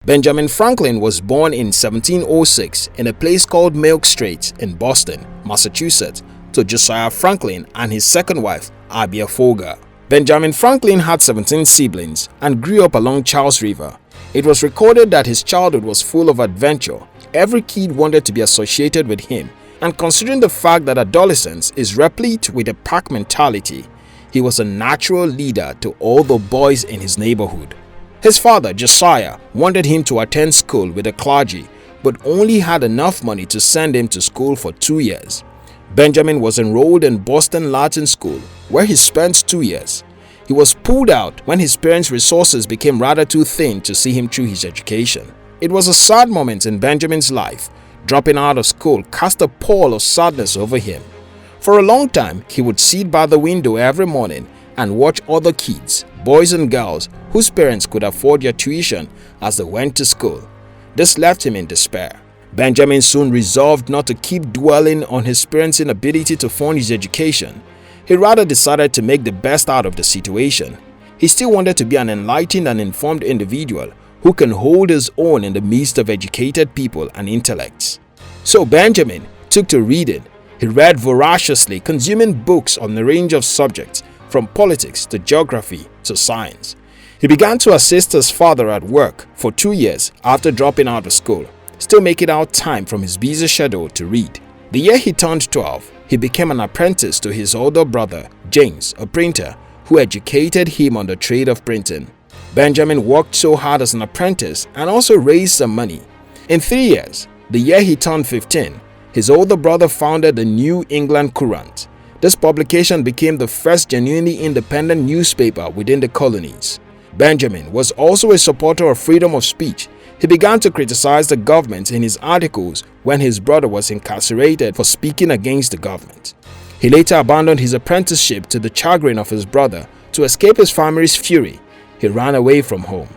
Benjamin Franklin was born in 1706 in a place called Milk Street in Boston, Massachusetts, to Josiah Franklin and his second wife, Abiah Folger. Benjamin Franklin had 17 siblings and grew up along Charles River. It was recorded that his childhood was full of adventure. Every kid wanted to be associated with him, and considering the fact that adolescence is replete with a pack mentality, he was a natural leader to all the boys in his neighborhood. His father, Josiah, wanted him to attend school with the clergy, but only had enough money to send him to school for 2 years. Benjamin was enrolled in Boston Latin School, where he spent 2 years. He was pulled out when his parents' resources became rather too thin to see him through his education. It was a sad moment in Benjamin's life. Dropping out of school cast a pall of sadness over him. For a long time, he would sit by the window every morning and watch other kids, boys and girls, whose parents could afford their tuition as they went to school. This left him in despair. Benjamin soon resolved not to keep dwelling on his parents' inability to fund his education. He rather decided to make the best out of the situation. He still wanted to be an enlightened and informed individual who can hold his own in the midst of educated people and intellects. So Benjamin took to reading. He read voraciously, consuming books on a range of subjects, from politics to geography to science. He began to assist his father at work for 2 years after dropping out of school, still making out time from his busy schedule to read. The year he turned 12, he became an apprentice to his older brother, James, a printer, who educated him on the trade of printing. Benjamin worked so hard as an apprentice and also raised some money. In 3 years, the year he turned 15, his older brother founded the New England Courant. This publication became the first genuinely independent newspaper within the colonies. Benjamin was also a supporter of freedom of speech. He began to criticize the government in his articles when his brother was incarcerated for speaking against the government. He later abandoned his apprenticeship to the chagrin of his brother to escape his family's fury. He ran away from home.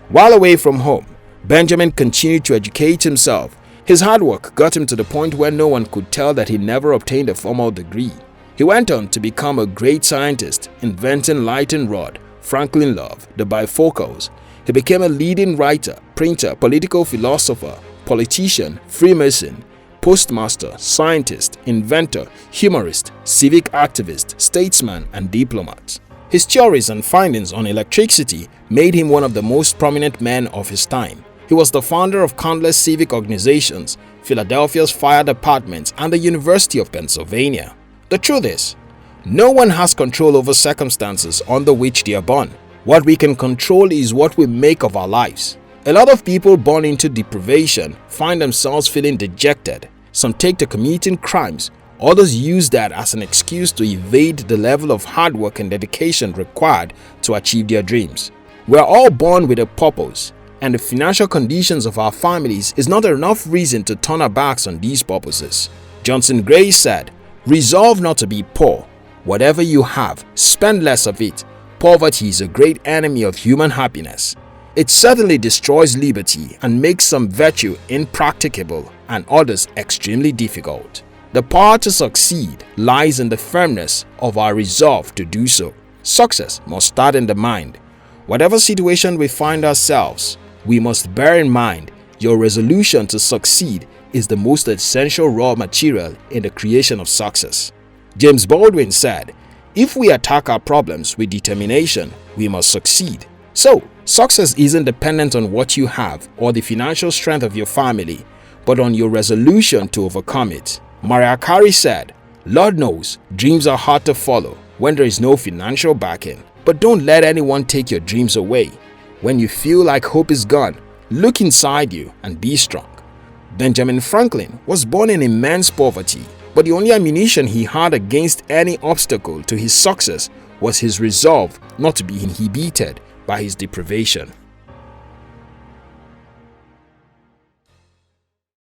While away from home, Benjamin continued to educate himself. His hard work got him to the point where no one could tell that he never obtained a formal degree. He went on to become a great scientist, inventing lightning rod, Franklin love, the bifocals. He became a leading writer, printer, political philosopher, politician, Freemason, postmaster, scientist, inventor, humorist, civic activist, statesman, and diplomat. His theories and findings on electricity made him one of the most prominent men of his time. He was the founder of countless civic organizations, Philadelphia's fire department, and the University of Pennsylvania. The truth is, no one has control over circumstances under which they are born. What we can control is what we make of our lives. A lot of people born into deprivation find themselves feeling dejected. Some take to committing crimes. Others use that as an excuse to evade the level of hard work and dedication required to achieve their dreams. We are all born with a purpose, and the financial conditions of our families is not enough reason to turn our backs on these purposes. Johnson Gray said, "Resolve not to be poor. Whatever you have, spend less of it. Poverty is a great enemy of human happiness. It certainly destroys liberty and makes some virtue impracticable and others extremely difficult. The power to succeed lies in the firmness of our resolve to do so. Success must start in the mind. Whatever situation we find ourselves, we must bear in mind your resolution to succeed is the most essential raw material in the creation of success." James Baldwin said, "If we attack our problems with determination, we must succeed." So, success isn't dependent on what you have or the financial strength of your family, but on your resolution to overcome it. Mariah Carey said, "Lord knows, dreams are hard to follow when there is no financial backing, but don't let anyone take your dreams away. When you feel like hope is gone, look inside you and be strong." Benjamin Franklin was born in immense poverty, but the only ammunition he had against any obstacle to his success was his resolve not to be inhibited by his deprivation.